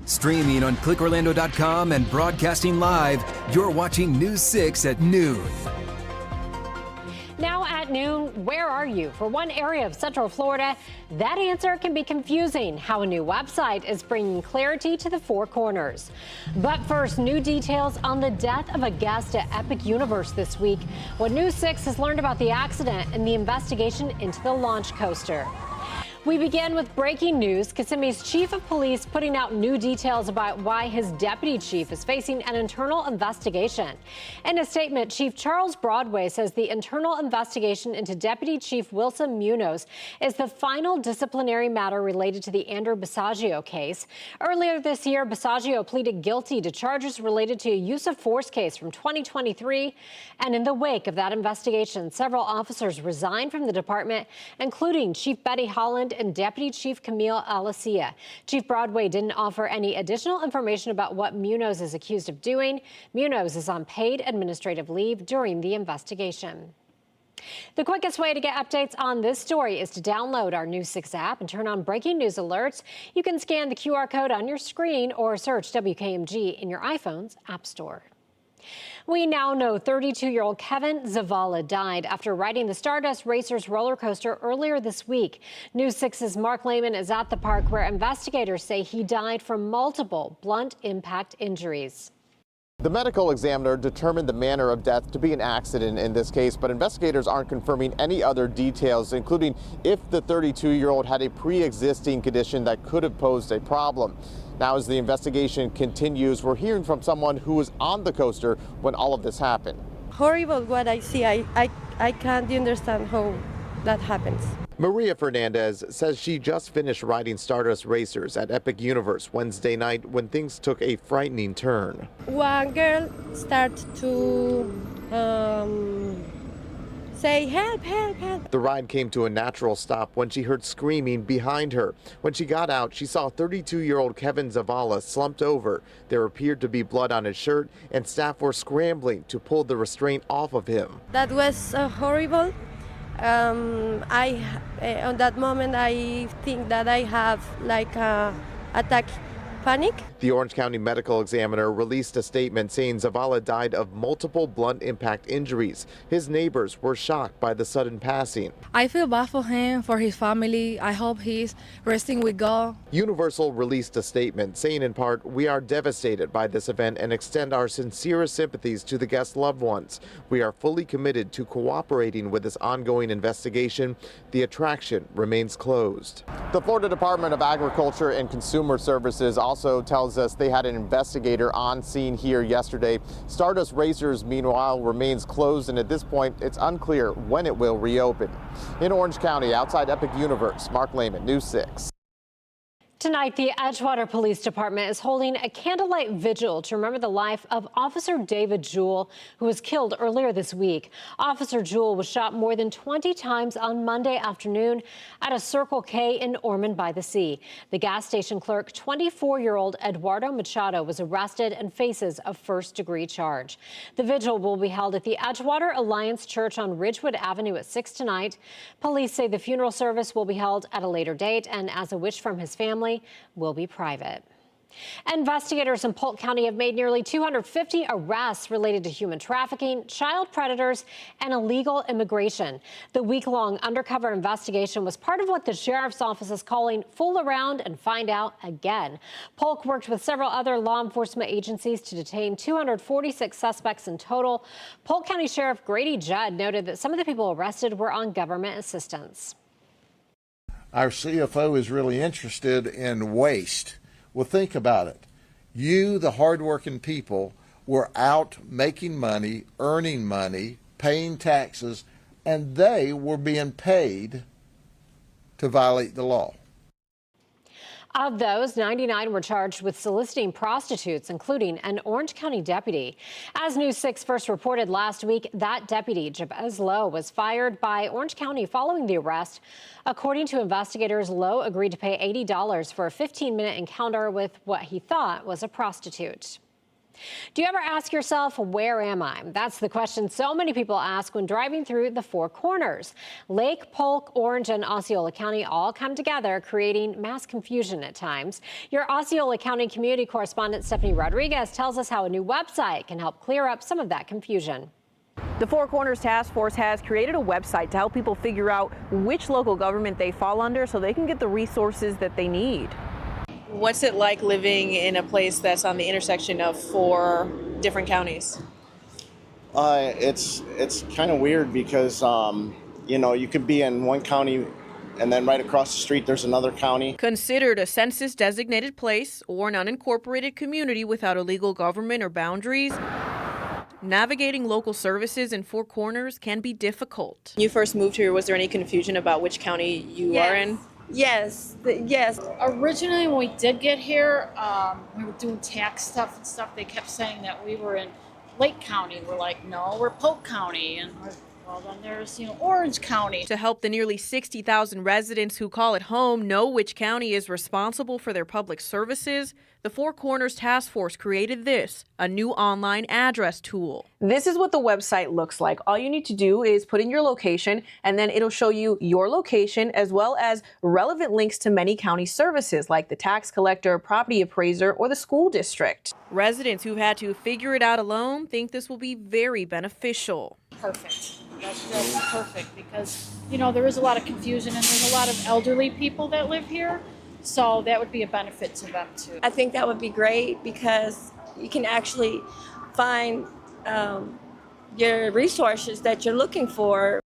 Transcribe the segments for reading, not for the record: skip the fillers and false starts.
Streaming on clickorlando.com and broadcasting live, you're watching News 6 at noon. Now at noon, where are you? For one area of Central Florida, that answer can be confusing. How a new website is bringing clarity to the Four Corners. But first, new details on the death of a guest at Epic Universe this week. What News 6 has learned about the accident and the investigation into the launch coaster. We begin with breaking news. Kissimmee's chief of police putting out new details about why his deputy chief is facing an internal investigation. In a statement, Chief Charles Broadway says the internal investigation into Deputy Chief Wilson Munoz is the final disciplinary matter related to the Andrew Basiago case. Earlier this year, Basiago pleaded guilty to charges related to a use of force case from 2023. And in the wake of that investigation, several officers resigned from the department, including Chief Betty Holland and Deputy Chief Camille Alicia. Chief Broadway didn't offer any additional information about what Munoz is accused of doing. Munoz is on paid administrative leave during the investigation. The quickest way to get updates on this story is to download our News 6 app and turn on breaking news alerts. You can scan the QR code on your screen or search WKMG in your iPhone's App Store. We now know 32-year-old Kevin Zavala died after riding the Stardust Racers roller coaster earlier this week. News 6's Mark Lehman is at the park where investigators say he died from multiple blunt impact injuries. The medical examiner determined the manner of death to be an accident in this case, but investigators aren't confirming any other details, including if the 32-year-old had a pre-existing condition that could have posed a problem. Now, as the investigation continues, we're hearing from someone who was on the coaster when all of this happened. Horrible what I see. I can't understand how that happens. Maria Fernandez says she just finished riding Stardust Racers at Epic Universe Wednesday night when things took a frightening turn. One girl started to say, help, help, help. The ride came to a natural stop when she heard screaming behind her. When she got out, she saw 32-year-old Kevin Zavala slumped over. There appeared to be blood on his shirt, and staff were scrambling to pull the restraint off of him. That was horrible. On that moment, I think that I have like a attack panic. The Orange County medical examiner released a statement saying Zavala died of multiple blunt impact injuries. His neighbors were shocked by the sudden passing. I feel bad for him, for his family. I hope he's resting with God. Universal released a statement saying in part, "We are devastated by this event and extend our sincerest sympathies to the guests' loved ones. We are fully committed to cooperating with this ongoing investigation. The attraction remains closed." The Florida Department of Agriculture and Consumer Services also tells us they had an investigator on scene here yesterday. Stardust Racers, meanwhile, remains closed, and at this point, it's unclear when it will reopen. In Orange County, outside Epic Universe, Mark Lehman, News 6. Tonight, the Edgewater Police Department is holding a candlelight vigil to remember the life of Officer David Jewell, who was killed earlier this week. Officer Jewell was shot more than 20 times on Monday afternoon at a Circle K in Ormond by the Sea. The gas station clerk, 24-year-old Eduardo Machado, was arrested and faces a first-degree charge. The vigil will be held at the Edgewater Alliance Church on Ridgewood Avenue at 6 tonight. Police say the funeral service will be held at a later date, and as a wish from his family, will be private. Investigators in Polk County have made nearly 250 arrests related to human trafficking, child predators, and illegal immigration. The week-long undercover investigation was part of what the sheriff's office is calling Fool Around and Find Out Again. Polk worked with several other law enforcement agencies to detain 246 suspects in total. Polk County Sheriff Grady Judd noted that some of the people arrested were on government assistance. Our CFO is really interested in waste. Well, think about it. You, the hardworking people, were out making money, earning money, paying taxes, and they were being paid to violate the law. Of those, 99 were charged with soliciting prostitutes, including an Orange County deputy. As News 6 first reported last week, that deputy, Jabez Lowe, was fired by Orange County following the arrest. According to investigators, Lowe agreed to pay $80 for a 15-minute encounter with what he thought was a prostitute. Do you ever ask yourself, where am I? That's the question so many people ask when driving through the Four Corners. Lake, Polk, Orange, and Osceola County all come together, creating mass confusion at times. Your Osceola County community correspondent Stephanie Rodriguez tells us how a new website can help clear up some of that confusion. The Four Corners Task Force has created a website to help people figure out which local government they fall under so they can get the resources that they need. What's it like living in a place that's on the intersection of 4 different counties? It's kind of weird because, you could be in one county and then right across the street there's another county. Considered a census-designated place or an unincorporated community without a legal government or boundaries, navigating local services in Four Corners can be difficult. When you first moved here, was there any confusion about which county you are in? Yes. Originally, when we did get here, we were doing tax stuff and stuff. They kept saying that we were in Lake County. We're like, no, we're Polk County. And then there's, Orange County. To help the nearly 60,000 residents who call it home know which county is responsible for their public services, the Four Corners Task Force created this, a new online address tool. This is what the website looks like. All you need to do is put in your location, and then it'll show you your location as well as relevant links to many county services like the tax collector, property appraiser, or the school district. Residents who've had to figure it out alone think this will be very beneficial. Perfect. That's perfect because, there is a lot of confusion and there's a lot of elderly people that live here. So that would be a benefit to them too. I think that would be great because you can actually find your resources that you're looking for.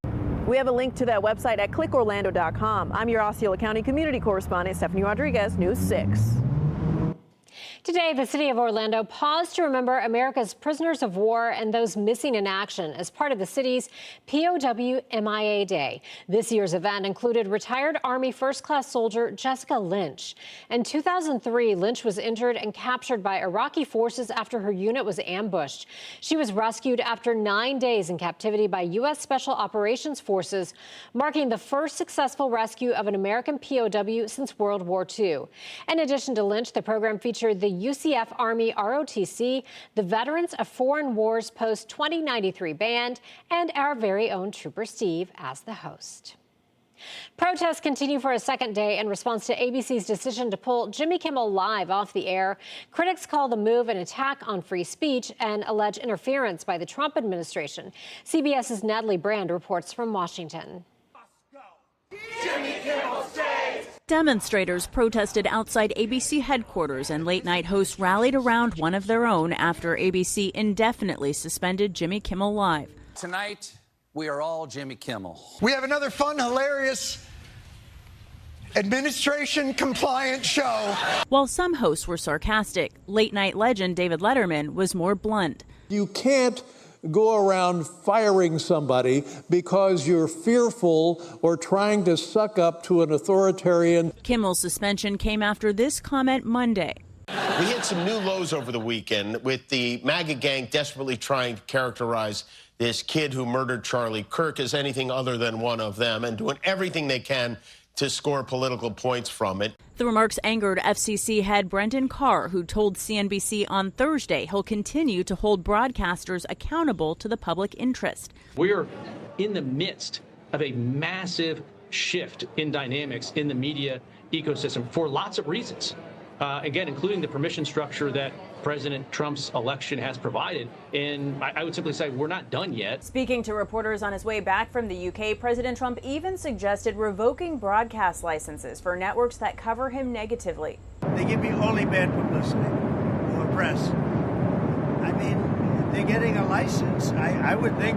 We have a link to that website at clickorlando.com. I'm your Osceola County community correspondent, Stephanie Rodriguez, News 6. Today, the city of Orlando paused to remember America's prisoners of war and those missing in action as part of the city's POW MIA Day. This year's event included retired Army first-class soldier Jessica Lynch. In 2003, Lynch was injured and captured by Iraqi forces after her unit was ambushed. She was rescued after 9 days in captivity by U.S. Special Operations Forces, marking the first successful rescue of an American POW since World War II. In addition to Lynch, the program featured the UCF Army ROTC, the Veterans of Foreign Wars Post 2093 Band, and our very own Trooper Steve as the host. Protests continue for a second day in response to ABC's decision to pull Jimmy Kimmel Live off the air. Critics call the move an attack on free speech and allege interference by the Trump administration. CBS's Natalie Brand reports from Washington. Jimmy Kimmel stays! Demonstrators protested outside ABC headquarters, and late-night hosts rallied around one of their own after ABC indefinitely suspended Jimmy Kimmel Live. Tonight, we are all Jimmy Kimmel. We have another fun, hilarious, administration-compliant show. While some hosts were sarcastic, late-night legend David Letterman was more blunt. You can't go around firing somebody because you're fearful or trying to suck up to an authoritarian. Kimmel's suspension came after this comment Monday. We hit some new lows over the weekend with the MAGA gang desperately trying to characterize this kid who murdered Charlie Kirk as anything other than one of them and doing everything they can to score political points from it. The remarks angered FCC head Brendan Carr, who told CNBC on Thursday he'll continue to hold broadcasters accountable to the public interest. We're in the midst of a massive shift in dynamics in the media ecosystem for lots of reasons. Again, including the permission structure that President Trump's election has provided. And I would simply say we're not done yet. Speaking to reporters on his way back from the UK, President Trump even suggested revoking broadcast licenses for networks that cover him negatively. They give me only bad publicity or press. I mean, they're getting a license. I would think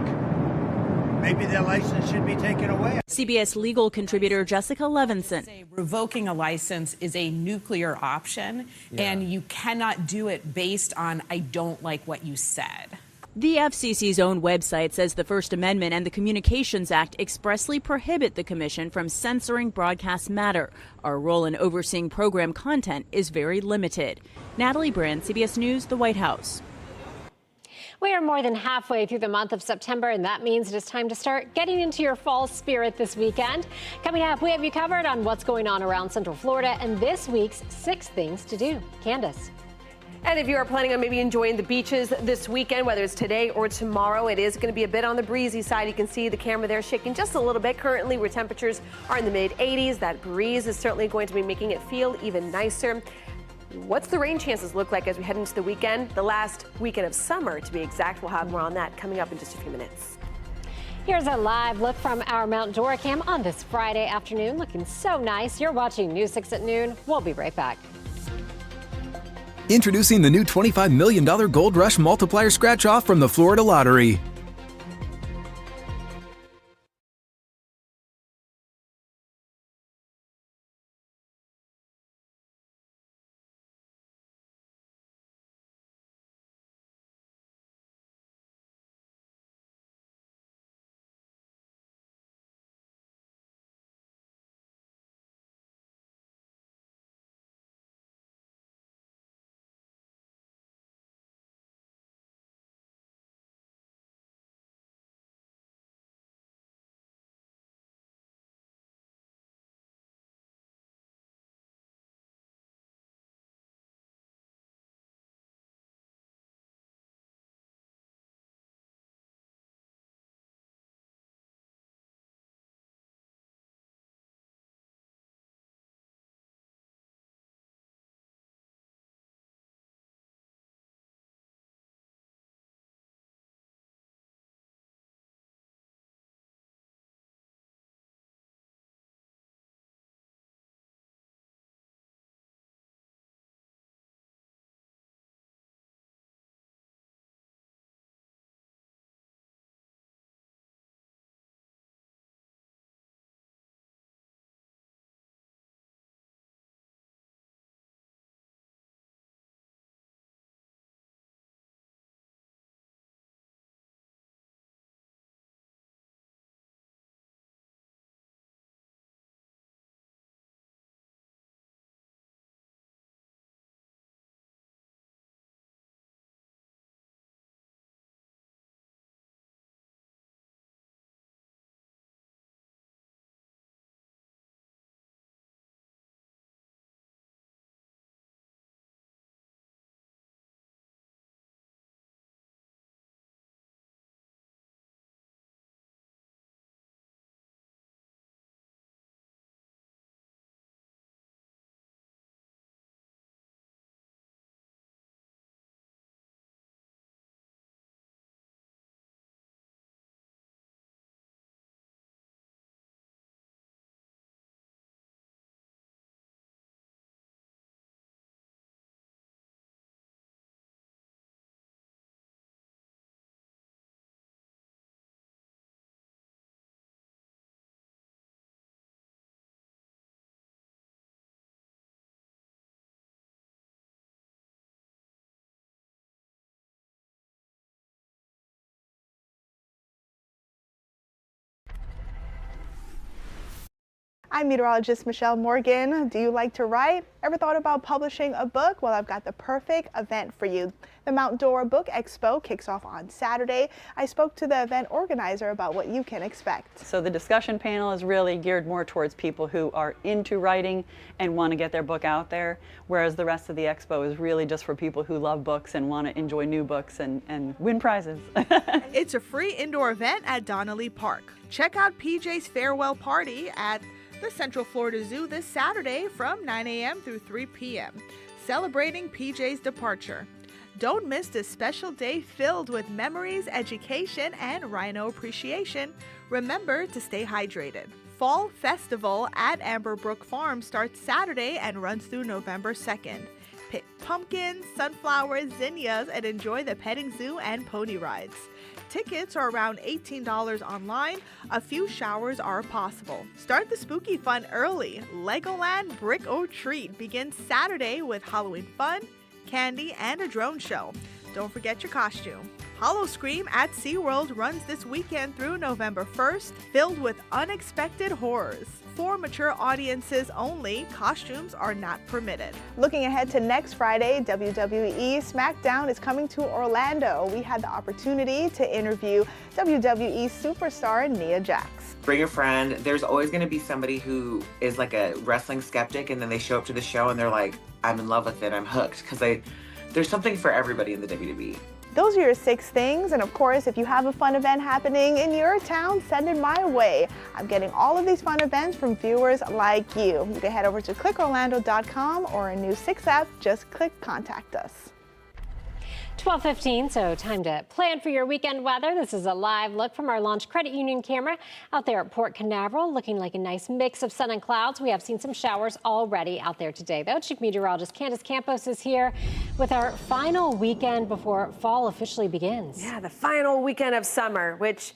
maybe their license should be taken away. CBS legal contributor Jessica Levinson. Revoking a license is a nuclear option, and you cannot do it based on, I don't like what you said. The FCC's own website says the First Amendment and the Communications Act expressly prohibit the commission from censoring broadcast matter. Our role in overseeing program content is very limited. Natalie Brand, CBS News, the White House. We are more than halfway through the month of September, and that means it is time to start getting into your fall spirit this weekend. Coming up, we have you covered on what's going on around Central Florida and this week's 6 things to do. Candace. And if you are planning on maybe enjoying the beaches this weekend, whether it's today or tomorrow, it is going to be a bit on the breezy side. You can see the camera there shaking just a little bit currently, where temperatures are in the mid-80s. That breeze is certainly going to be making it feel even nicer. What's the rain chances look like as we head into the weekend? The last weekend of summer, to be exact. We'll have more on that coming up in just a few minutes. Here's a live look from our Mount Dora cam on this Friday afternoon. Looking so nice. You're watching News 6 at noon. We'll be right back. Introducing the new $25 million Gold Rush Multiplier Scratch-Off from the Florida Lottery. I'm meteorologist Michelle Morgan. Do you like to write? Ever thought about publishing a book? Well, I've got the perfect event for you. The Mount Dora Book Expo kicks off on Saturday. I spoke to the event organizer about what you can expect. So the discussion panel is really geared more towards people who are into writing and want to get their book out there, whereas the rest of the expo is really just for people who love books and want to enjoy new books and win prizes. It's a free indoor event at Donnelly Park. Check out PJ's farewell party at the Central Florida Zoo this Saturday from 9 a.m. through 3 p.m., celebrating PJ's departure. Don't miss this special day filled with memories, education, and rhino appreciation. Remember to stay hydrated. Fall Festival at Amberbrook Farm starts Saturday and runs through November 2nd. Pick pumpkins, sunflowers, zinnias, and enjoy the petting zoo and pony rides. Tickets are around $18 online. A few showers are possible. Start the spooky fun early. Legoland Brick or Treat begins Saturday with Halloween fun, candy, and a drone show. Don't forget your costume. Hollow Scream at SeaWorld runs this weekend through November 1st, filled with unexpected horrors. For mature audiences only, costumes are not permitted. Looking ahead to next Friday, WWE SmackDown is coming to Orlando. We had the opportunity to interview WWE superstar Nia Jax. Bring a friend. There's always going to be somebody who is like a wrestling skeptic, and then they show up to the show and they're like, I'm in love with it, I'm hooked, because there's something for everybody in the WWE. Those are your 6 things, and of course, if you have a fun event happening in your town, send it my way. I'm getting all of these fun events from viewers like you. You can head over to clickorlando.com or a News 6 app. Just click Contact Us. 12:15, so time to plan for your weekend weather. This is a live look from our Launch Credit Union camera out there at Port Canaveral, looking like a nice mix of sun and clouds. We have seen some showers already out there today, though. Chief Meteorologist Candace Campos is here with our final weekend before fall officially begins. Yeah, the final weekend of summer, which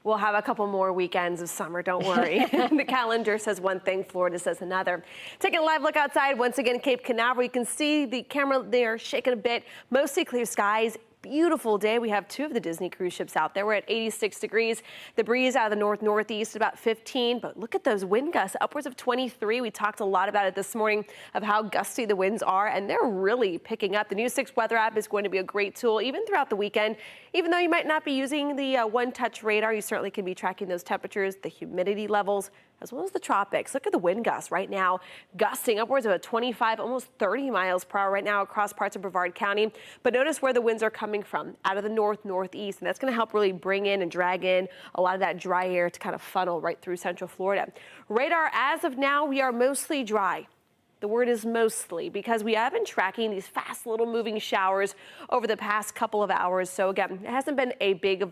we'll have a couple more weekends of summer, don't worry. The calendar says one thing, Florida says another. Taking a live look outside, once again, Cape Canaveral. You can see the camera there shaking a bit. Mostly clear skies. Beautiful day. We have 2 of the Disney cruise ships out there. We're at 86 degrees. The breeze out of the north-northeast about 15, but look at those wind gusts, upwards of 23. We talked a lot about it this morning of how gusty the winds are, and they're really picking up. The News 6 weather app is going to be a great tool even throughout the weekend. Even though you might not be using the one-touch radar, you certainly can be tracking those temperatures, the humidity levels, as well as the tropics. Look at the wind gusts right now, gusting upwards of 25, almost 30 miles per hour right now across parts of Brevard County. But notice where the winds are coming from, out of the north-northeast, and that's going to help really bring in and drag in a lot of that dry air to kind of funnel right through Central Florida. Radar, as of now, we are mostly dry. The word is mostly because we have been tracking these fast little moving showers over the past couple of hours. So again, it hasn't been a big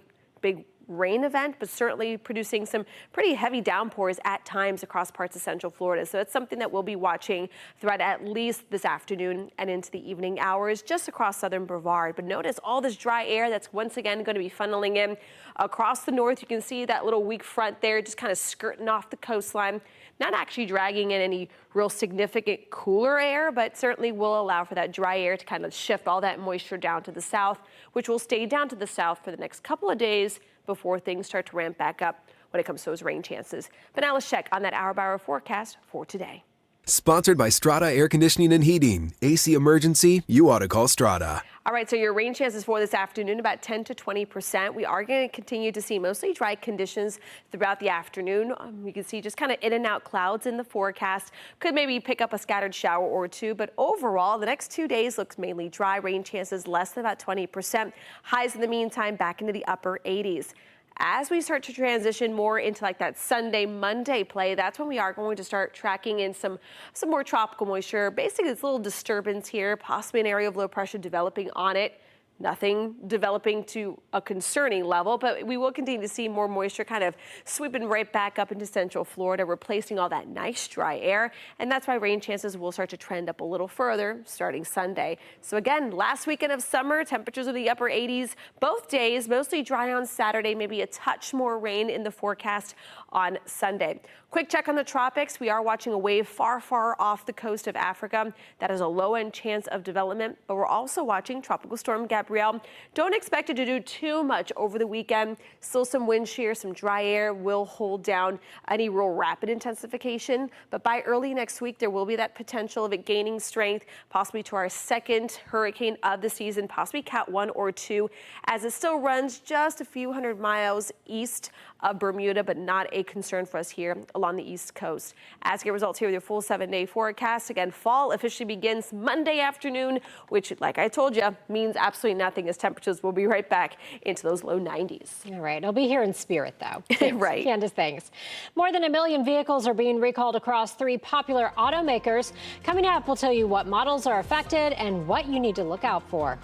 rain event, but certainly producing some pretty heavy downpours at times across parts of Central Florida. So it's something that we'll be watching throughout at least this afternoon and into the evening hours just across southern Brevard. But notice all this dry air that's once again going to be funneling in across the north. You can see that little weak front there just kind of skirting off the coastline. Not actually dragging in any real significant cooler air, but certainly will allow for that dry air to kind of shift all that moisture down to the south, which will stay down to the south for the next couple of days before things start to ramp back up when it comes to those rain chances. But now let's check on that hour-by-hour forecast for today. Sponsored by Strata Air Conditioning and Heating. AC emergency, you ought to call Strata. All right, so your rain chances for this afternoon, about 10 to 20%. We are going to continue to see mostly dry conditions throughout the afternoon. You can see just kind of in and out clouds in the forecast. Could maybe pick up a scattered shower or 2, but overall, the next 2 days looks mainly dry. Rain chances less than about 20%. Highs in the meantime back into the upper 80s. As we start to transition more into like that Sunday, Monday play, that's when we are going to start tracking in some more tropical moisture. Basically, this little disturbance here, possibly an area of low pressure developing on it. Nothing developing to a concerning level, but we will continue to see more moisture kind of sweeping right back up into Central Florida, replacing all that nice dry air. And that's why rain chances will start to trend up a little further starting Sunday. So again, last weekend of summer, temperatures are the upper 80s both days, mostly dry on Saturday, maybe a touch more rain in the forecast on Sunday. Quick check on the tropics. We are watching a wave far, far off the coast of Africa. That is a low-end chance of development, but we're also watching Tropical Storm Gabrielle. Don't expect it to do too much over the weekend. Still some wind shear, some dry air will hold down any real rapid intensification, but by early next week, there will be that potential of it gaining strength, possibly to our second hurricane of the season, possibly Cat 1 or 2, as it still runs just a few hundred miles east of Bermuda, but not a concern for us here along the East Coast. As get results here with your full 7-day forecast. Again, fall officially begins Monday afternoon, which, like I told you, means absolutely nothing as temperatures will be right back into those low 90s. All right. I'll be here in spirit, though. Right. Candace, thanks. More than 1 million vehicles are being recalled across 3 popular automakers. Coming up, we'll tell you what models are affected and what you need to look out for.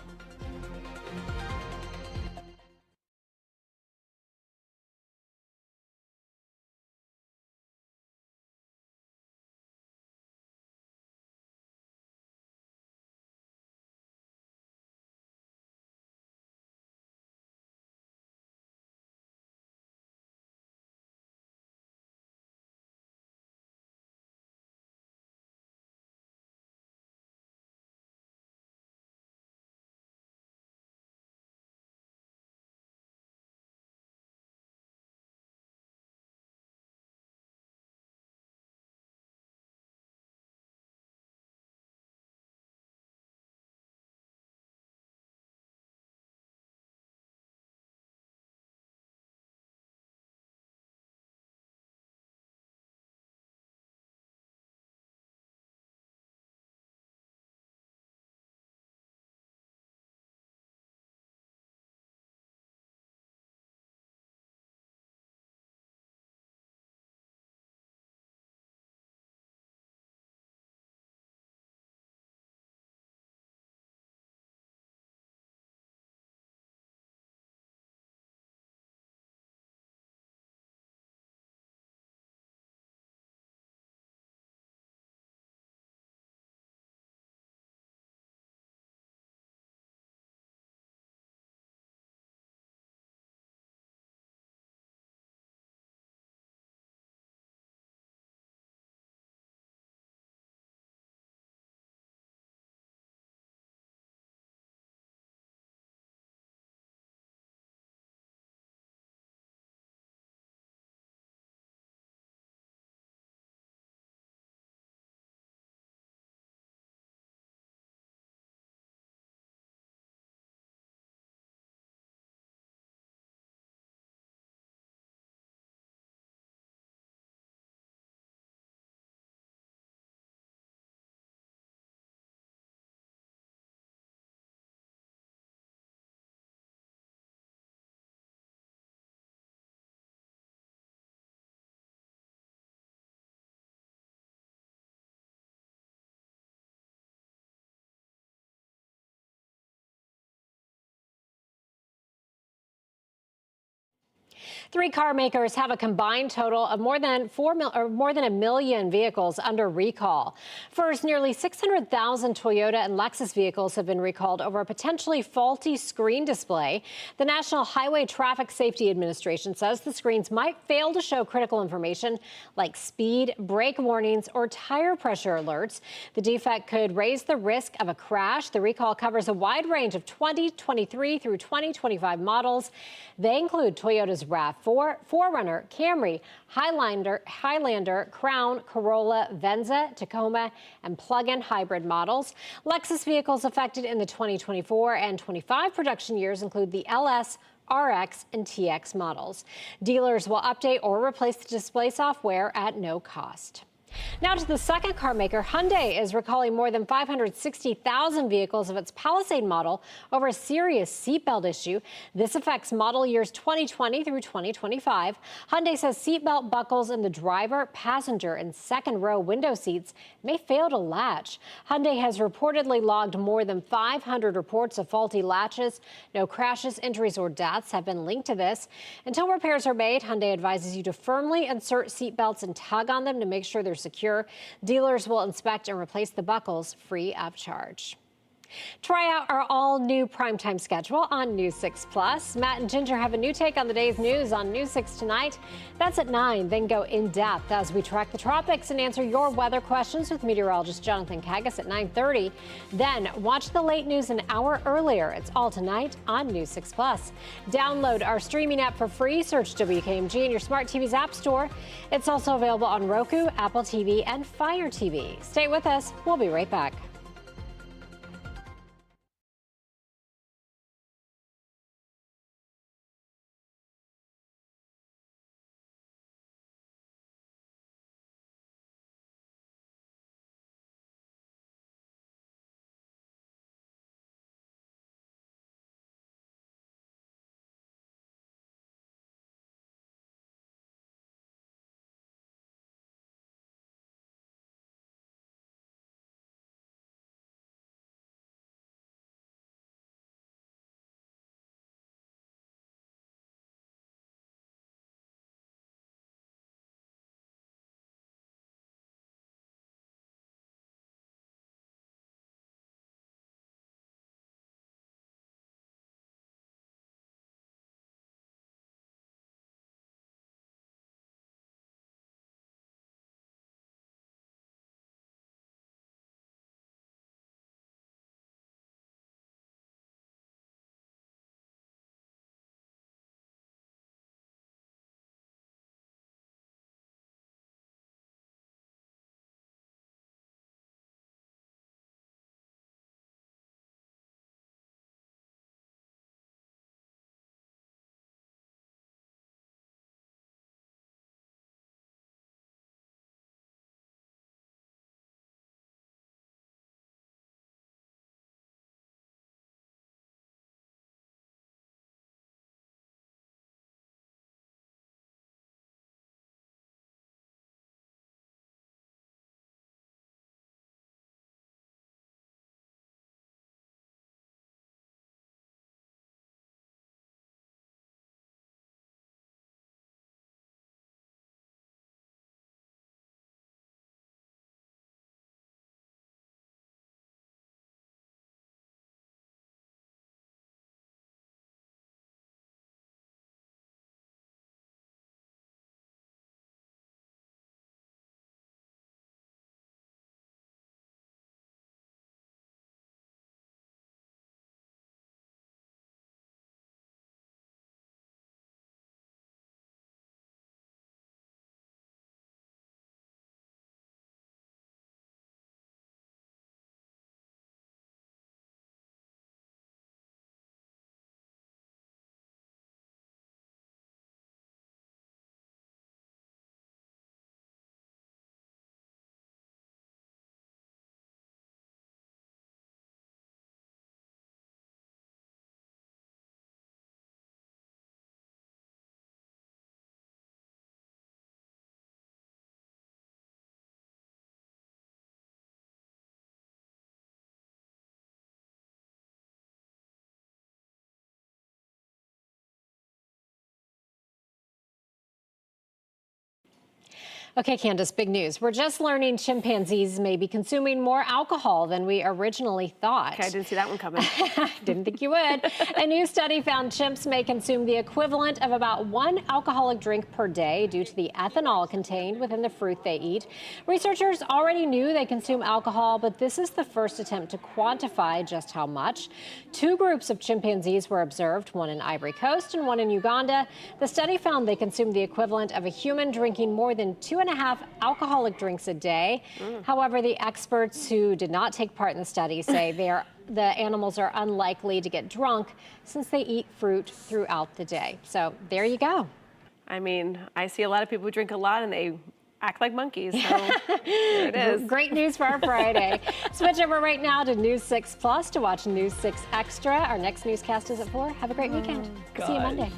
Three car makers have a combined total of more than a million vehicles under recall. First, nearly 600,000 Toyota and Lexus vehicles have been recalled over a potentially faulty screen display. The National Highway Traffic Safety Administration says the screens might fail to show critical information like speed, brake warnings, or tire pressure alerts. The defect could raise the risk of a crash. The recall covers a wide range of 2023 through 2025 models. They include Toyota's RAV4, 4Runner, Camry, Highlander, Crown, Corolla, Venza, Tacoma, and plug-in hybrid models. Lexus vehicles affected in the 2024 and 25 production years include the LS, RX, and TX models. Dealers will update or replace the display software at no cost. Now to the second car maker. Hyundai is recalling more than 560,000 vehicles of its Palisade model over a serious seatbelt issue. This affects model years 2020 through 2025. Hyundai says seatbelt buckles in the driver, passenger, and second row window seats may fail to latch. Hyundai has reportedly logged more than 500 reports of faulty latches. No crashes, injuries, or deaths have been linked to this. Until repairs are made, Hyundai advises you to firmly insert seatbelts and tug on them to make sure they're secure. Dealers will inspect and replace the buckles free of charge. Try out our all-new primetime schedule on News 6 Plus. Matt and Ginger have a new take on the day's news on News 6 tonight. That's at 9. Then go in-depth as we track the tropics and answer your weather questions with meteorologist Jonathan Kagas at 9:30. Then watch the late news an hour earlier. It's all tonight on News 6 Plus. Download our streaming app for free. Search WKMG in your smart TV's app store. It's also available on Roku, Apple TV, and Fire TV. Stay with us. We'll be right back. Okay, Candace, big news. We're just learning chimpanzees may be consuming more alcohol than we originally thought. Okay, I didn't see that one coming. Didn't think you would. A new study found chimps may consume the equivalent of about 1 alcoholic drink per day due to the ethanol contained within the fruit they eat. Researchers already knew they consume alcohol, but this is the first attempt to quantify just how much. 2 groups of chimpanzees were observed, one in Ivory Coast and one in Uganda. The study found they consumed the equivalent of a human drinking more than 2.5 alcoholic drinks a day. However, the experts who did not take part in the study say the animals are unlikely to get drunk since they eat fruit throughout the day. So there you go. I mean, I see a lot of people who drink a lot and they act like monkeys, so there it is. Great news for our Friday. Switch over right now to News 6 Plus to watch News 6 Extra. Our next newscast is at 4. Have a great weekend. See you Monday.